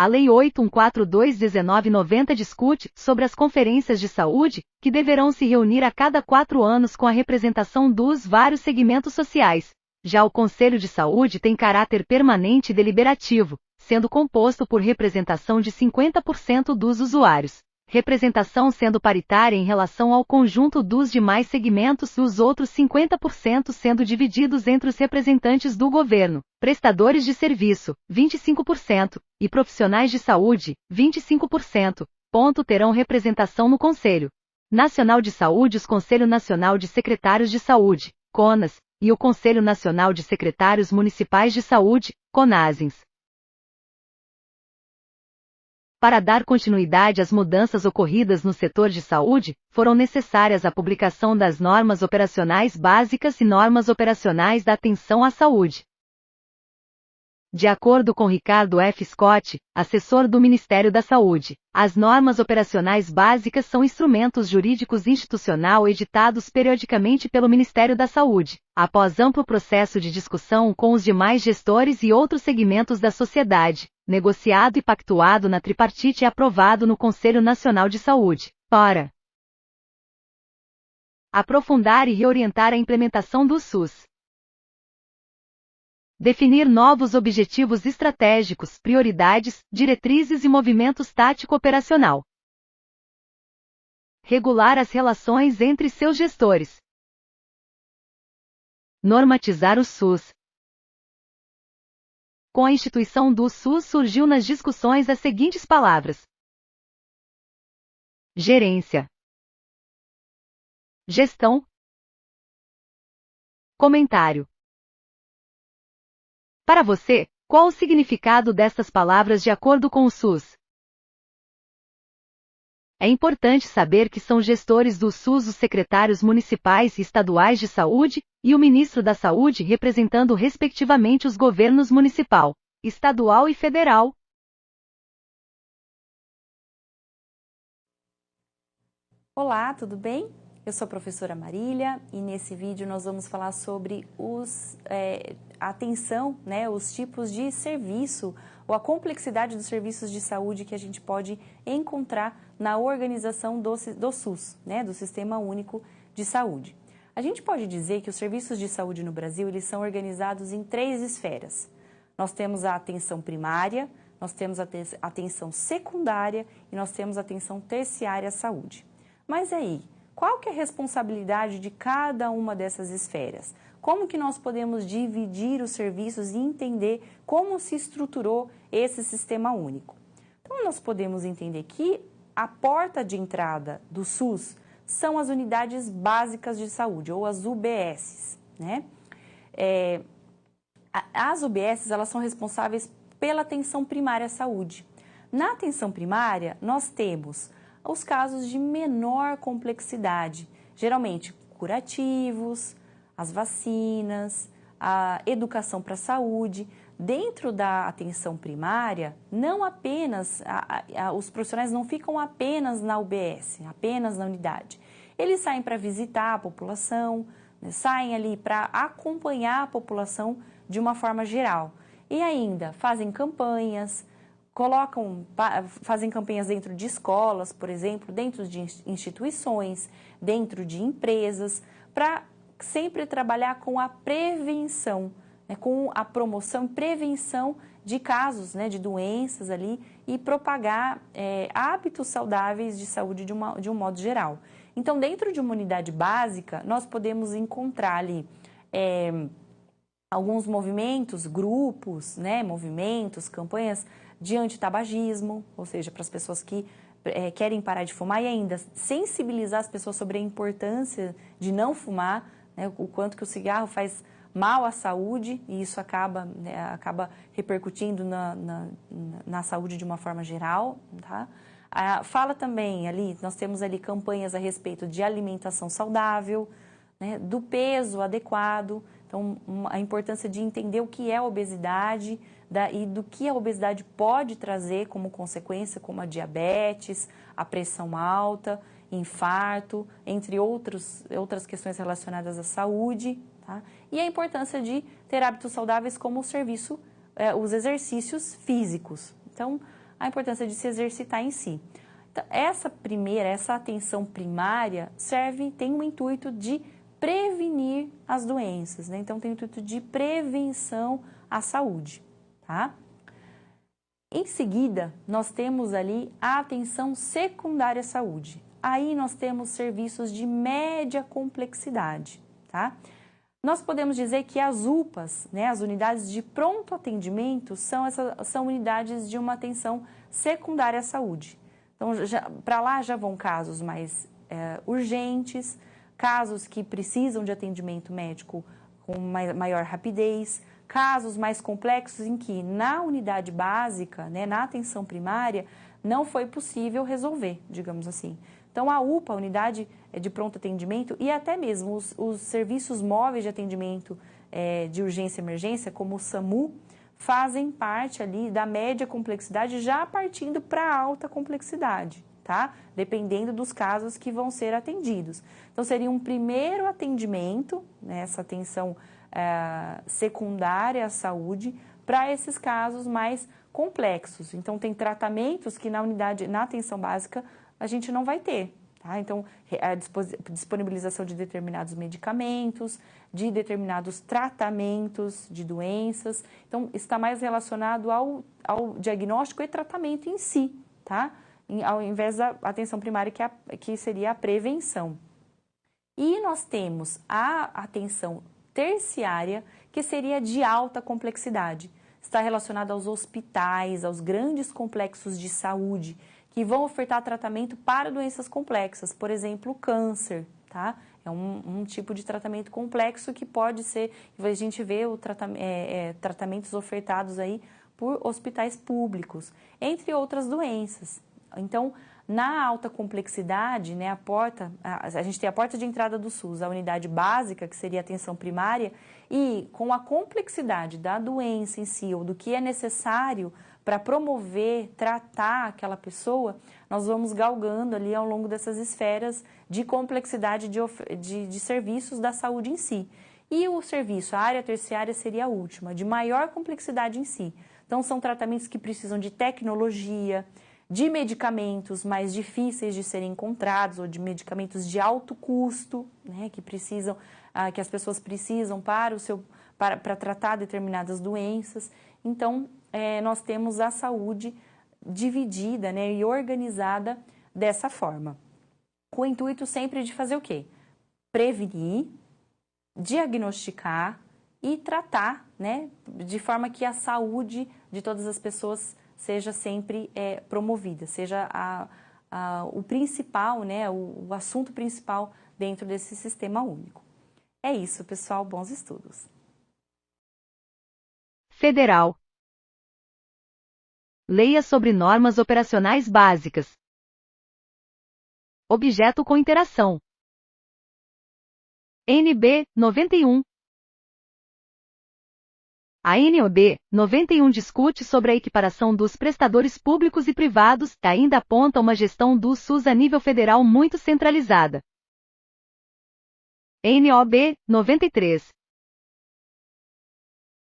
A Lei 8142/1990 discute sobre as conferências de saúde, que deverão se reunir a cada 4 anos com a representação dos vários segmentos sociais. Já o Conselho de Saúde tem caráter permanente e deliberativo, sendo composto por representação de 50% dos usuários. Representação sendo paritária em relação ao conjunto dos demais segmentos e os outros 50% sendo divididos entre os representantes do governo, prestadores de serviço, 25%, e profissionais de saúde, 25%, terão representação no Conselho Nacional de Saúde, o Conselho Nacional de Secretários de Saúde, CONAS, e o Conselho Nacional de Secretários Municipais de Saúde, CONASENS. Para dar continuidade às mudanças ocorridas no setor de saúde, foram necessárias a publicação das normas operacionais básicas e normas operacionais da atenção à saúde. De acordo com Ricardo F. Scott, assessor do Ministério da Saúde, as normas operacionais básicas são instrumentos jurídicos institucional editados periodicamente pelo Ministério da Saúde, após amplo processo de discussão com os demais gestores e outros segmentos da sociedade, negociado e pactuado na tripartite e aprovado no Conselho Nacional de Saúde, para aprofundar e reorientar a implementação do SUS. Definir novos objetivos estratégicos, prioridades, diretrizes e movimentos tático-operacional. Regular as relações entre seus gestores. Normatizar o SUS. Com a instituição do SUS surgiu nas discussões as seguintes palavras: gerência, gestão, comentário. Para você, qual o significado destas palavras de acordo com o SUS? É importante saber que são gestores do SUS os secretários municipais e estaduais de saúde, e o ministro da Saúde representando respectivamente os governos municipal, estadual e federal. Olá, tudo bem? Eu sou a professora Marília e nesse vídeo nós vamos falar sobre atenção, os tipos de serviço ou a complexidade dos serviços de saúde que a gente pode encontrar na organização do SUS, do Sistema Único de Saúde. A gente pode dizer que os serviços de saúde no Brasil eles são organizados em 3 esferas. Nós temos a atenção primária, nós temos a atenção secundária e nós temos a atenção terciária à saúde. Mas aí, qual que é a responsabilidade de cada uma dessas esferas? como que nós podemos dividir os serviços e entender como se estruturou esse sistema único. Então, nós podemos entender que a porta de entrada do SUS são as unidades básicas de saúde, ou as UBSs, né? As UBSs, elas são responsáveis pela atenção primária à saúde. Na atenção primária, nós temos os casos de menor complexidade, geralmente curativos, as vacinas, a educação para a saúde. Dentro da atenção primária, não apenas, os profissionais não ficam apenas na UBS, apenas na unidade. Eles saem para visitar a população, né, saem ali para acompanhar a população de uma forma geral. E ainda fazem campanhas, fazem campanhas dentro de escolas, por exemplo, dentro de instituições, dentro de empresas, para sempre trabalhar com a prevenção, né, com a promoção e prevenção de casos, né, de doenças ali e propagar hábitos saudáveis de saúde de um modo geral. Então, dentro de uma unidade básica, nós podemos encontrar ali alguns movimentos, grupos, né, movimentos, campanhas de antitabagismo, ou seja, para as pessoas que querem parar de fumar e ainda sensibilizar as pessoas sobre a importância de não fumar, né, o quanto que o cigarro faz mal à saúde e isso acaba repercutindo na saúde de uma forma geral, tá? Fala também ali, nós temos ali campanhas a respeito de alimentação saudável, né, do peso adequado, então a importância de entender o que é a obesidade e do que a obesidade pode trazer como consequência, como a diabetes, a pressão alta, infarto, entre outras questões relacionadas à saúde, tá? E a importância de ter hábitos saudáveis como os exercícios físicos. Então, a importância de se exercitar em si. Então, essa atenção primária tem o intuito de prevenir as doenças, né? Então, tem o intuito de prevenção à saúde, tá? Em seguida, nós temos ali a atenção secundária à saúde. Aí nós temos serviços de média complexidade, tá? Nós podemos dizer que as UPAs, né, as unidades de pronto atendimento, são unidades de uma atenção secundária à saúde. Então, para lá já vão casos mais urgentes, casos que precisam de atendimento médico com maior rapidez, casos mais complexos em que na unidade básica, né, na atenção primária, não foi possível resolver, digamos assim. Então, a UPA, a unidade de pronto atendimento, e até mesmo os serviços móveis de atendimento de urgência e emergência, como o SAMU, fazem parte ali da média complexidade, já partindo para a alta complexidade, tá? Dependendo dos casos que vão ser atendidos. Então, seria um primeiro atendimento, né, essa atenção secundária à saúde, para esses casos mais complexos. Então, tem tratamentos que na atenção básica, a gente não vai ter, tá? Então, a disponibilização de determinados medicamentos, de determinados tratamentos de doenças. Então, está mais relacionado ao diagnóstico e tratamento em si, tá? Ao invés da atenção primária, que seria a prevenção. E nós temos a atenção terciária, que seria de alta complexidade. Está relacionada aos hospitais, aos grandes complexos de saúde, que vão ofertar tratamento para doenças complexas, por exemplo, o câncer, tá? É um tipo de tratamento complexo que pode ser, a gente vê tratamentos ofertados aí por hospitais públicos, entre outras doenças. Então, na alta complexidade, né, a gente tem a porta de entrada do SUS, a unidade básica, que seria a atenção primária, e com a complexidade da doença em si, ou do que é necessário para promover, tratar aquela pessoa, nós vamos galgando ali ao longo dessas esferas de complexidade de serviços da saúde em si. E o serviço, a área terciária seria a última, de maior complexidade em si. Então, são tratamentos que precisam de tecnologia, de medicamentos mais difíceis de serem encontrados, ou de medicamentos de alto custo, né, que as pessoas precisam para tratar determinadas doenças. Então, nós temos a saúde dividida, né, e organizada dessa forma. Com o intuito sempre de fazer o quê? Prevenir, diagnosticar e tratar, né, de forma que a saúde de todas as pessoas seja sempre promovida, seja o principal, né, o assunto principal dentro desse sistema único. É isso, pessoal, bons estudos. Federal. Leia sobre normas operacionais básicas. Objeto com interação. NB 91. A NOB 91 discute sobre a equiparação dos prestadores públicos e privados e ainda aponta uma gestão do SUS a nível federal muito centralizada. NOB 93.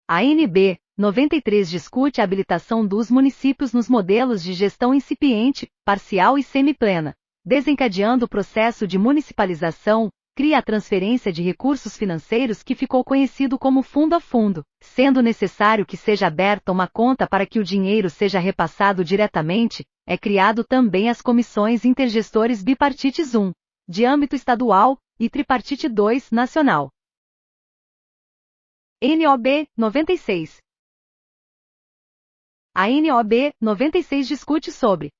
A NB 93 discute a habilitação dos municípios nos modelos de gestão incipiente, parcial e semiplena, desencadeando o processo de municipalização, cria a transferência de recursos financeiros que ficou conhecido como fundo a fundo, sendo necessário que seja aberta uma conta para que o dinheiro seja repassado diretamente, é criado também as comissões intergestores bipartites 1, de âmbito estadual, e tripartite 2, nacional. NOB 96. A NOB 96 discute sobre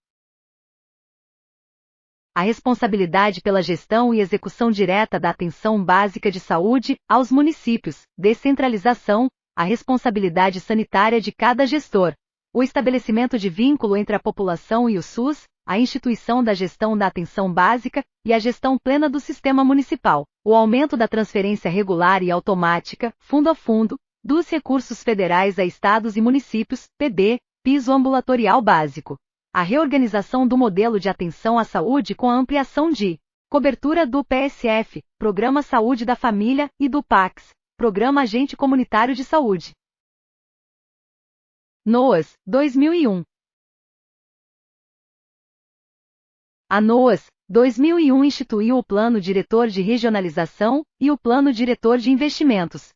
a responsabilidade pela gestão e execução direta da atenção básica de saúde aos municípios, descentralização, a responsabilidade sanitária de cada gestor, o estabelecimento de vínculo entre a população e o SUS, a instituição da gestão da atenção básica e a gestão plena do sistema municipal, o aumento da transferência regular e automática, fundo a fundo, dos recursos federais a estados e municípios, PB, piso ambulatorial básico. A reorganização do modelo de atenção à saúde com a ampliação de cobertura do PSF, Programa Saúde da Família, e do PACS, Programa Agente Comunitário de Saúde. NOAS, 2001. A NOAS, 2001 instituiu o Plano Diretor de Regionalização e o Plano Diretor de Investimentos.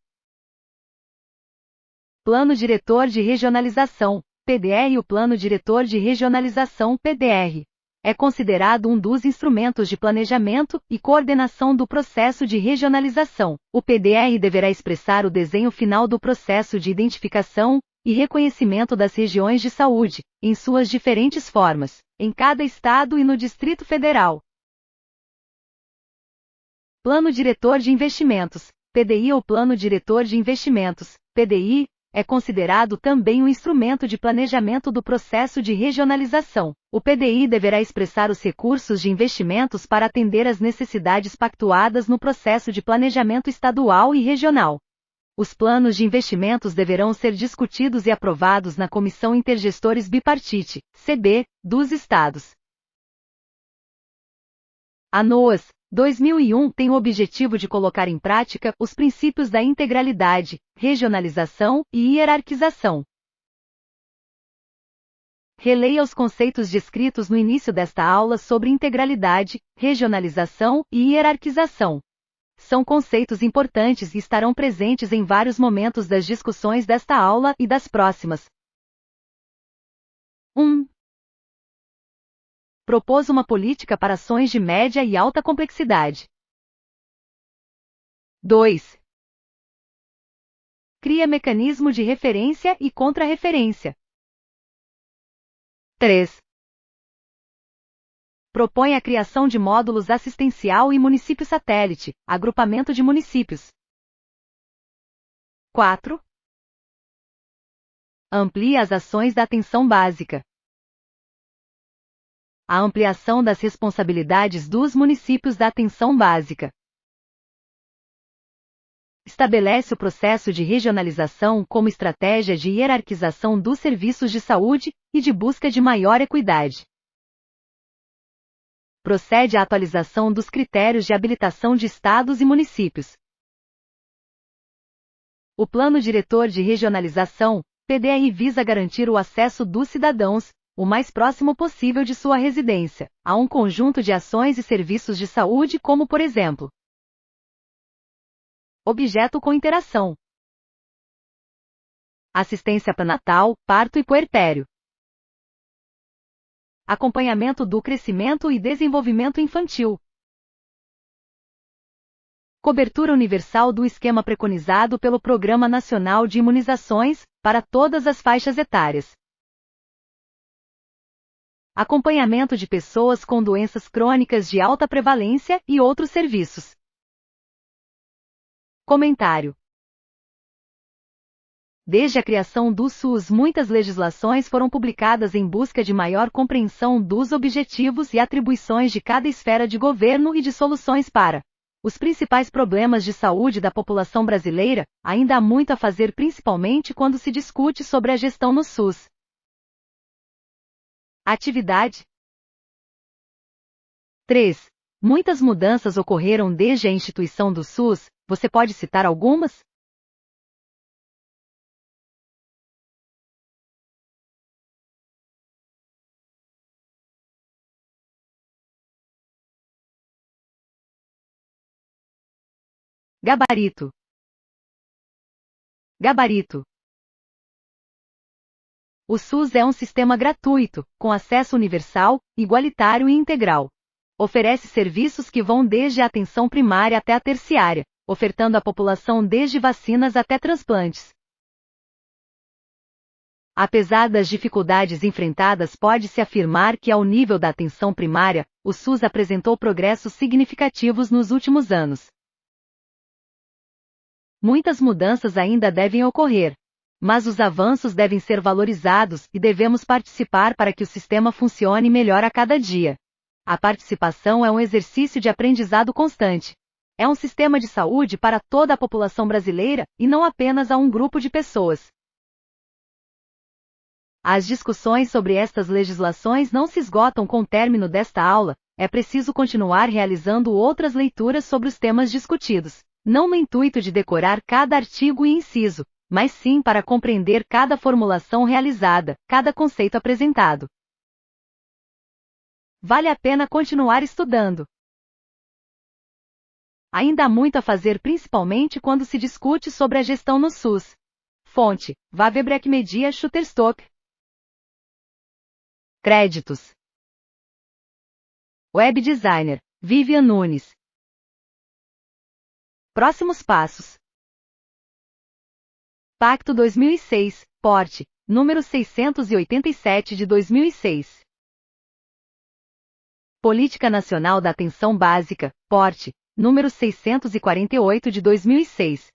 Plano Diretor de Regionalização, PDR e o Plano Diretor de Regionalização, PDR. É considerado um dos instrumentos de planejamento e coordenação do processo de regionalização. O PDR deverá expressar o desenho final do processo de identificação e reconhecimento das regiões de saúde, em suas diferentes formas, em cada estado e no Distrito Federal. Plano Diretor de Investimentos, PDI ou Plano Diretor de Investimentos, PDI, é considerado também um instrumento de planejamento do processo de regionalização. O PDI deverá expressar os recursos de investimentos para atender às necessidades pactuadas no processo de planejamento estadual e regional. Os planos de investimentos deverão ser discutidos e aprovados na Comissão Intergestores Bipartite, CB, dos Estados. A NOAS, 2001 tem o objetivo de colocar em prática os princípios da integralidade, regionalização e hierarquização. Releia os conceitos descritos no início desta aula sobre integralidade, regionalização e hierarquização. São conceitos importantes e estarão presentes em vários momentos das discussões desta aula e das próximas. 1. Propôs uma política para ações de média e alta complexidade. 2. Cria mecanismo de referência e contra-referência. 3. Propõe a criação de módulos assistencial e município satélite, agrupamento de municípios. 4. Amplia as ações da atenção básica. A ampliação das responsabilidades dos municípios da atenção básica. Estabelece o processo de regionalização como estratégia de hierarquização dos serviços de saúde e de busca de maior equidade. Procede à atualização dos critérios de habilitação de estados e municípios. O Plano Diretor de Regionalização, PDR, visa garantir o acesso dos cidadãos, o mais próximo possível de sua residência, a um conjunto de ações e serviços de saúde como, por exemplo, objeto com interação, assistência pré-natal, parto e puerpério, acompanhamento do crescimento e desenvolvimento infantil, Cobertura universal do esquema preconizado pelo Programa Nacional de Imunizações, para todas as faixas etárias. Acompanhamento de pessoas com doenças crônicas de alta prevalência e outros serviços. Comentário. Desde a criação do SUS, muitas legislações foram publicadas em busca de maior compreensão dos objetivos e atribuições de cada esfera de governo e de soluções para os principais problemas de saúde da população brasileira. Ainda há muito a fazer, principalmente quando se discute sobre a gestão no SUS. Atividade 3. Muitas mudanças ocorreram desde a instituição do SUS. Você pode citar algumas? Gabarito. Gabarito. O SUS é um sistema gratuito, com acesso universal, igualitário e integral. Oferece serviços que vão desde a atenção primária até a terciária, ofertando à população desde vacinas até transplantes. Apesar das dificuldades enfrentadas, pode-se afirmar que, ao nível da atenção primária, o SUS apresentou progressos significativos nos últimos anos. Muitas mudanças ainda devem ocorrer, mas os avanços devem ser valorizados e devemos participar para que o sistema funcione melhor a cada dia. A participação é um exercício de aprendizado constante. É um sistema de saúde para toda a população brasileira e não apenas a um grupo de pessoas. As discussões sobre estas legislações não se esgotam com o término desta aula. É preciso continuar realizando outras leituras sobre os temas discutidos, não no intuito de decorar cada artigo e inciso, mas sim para compreender cada formulação realizada, cada conceito apresentado. Vale a pena continuar estudando. Ainda há muito a fazer, principalmente quando se discute sobre a gestão no SUS. Fonte: Vavebrek Media Shutterstock. Créditos: Web Designer, Vivian Nunes. Próximos passos. Pacto 2006, porte, número 687 de 2006. Política Nacional da Atenção Básica, porte, número 648 de 2006.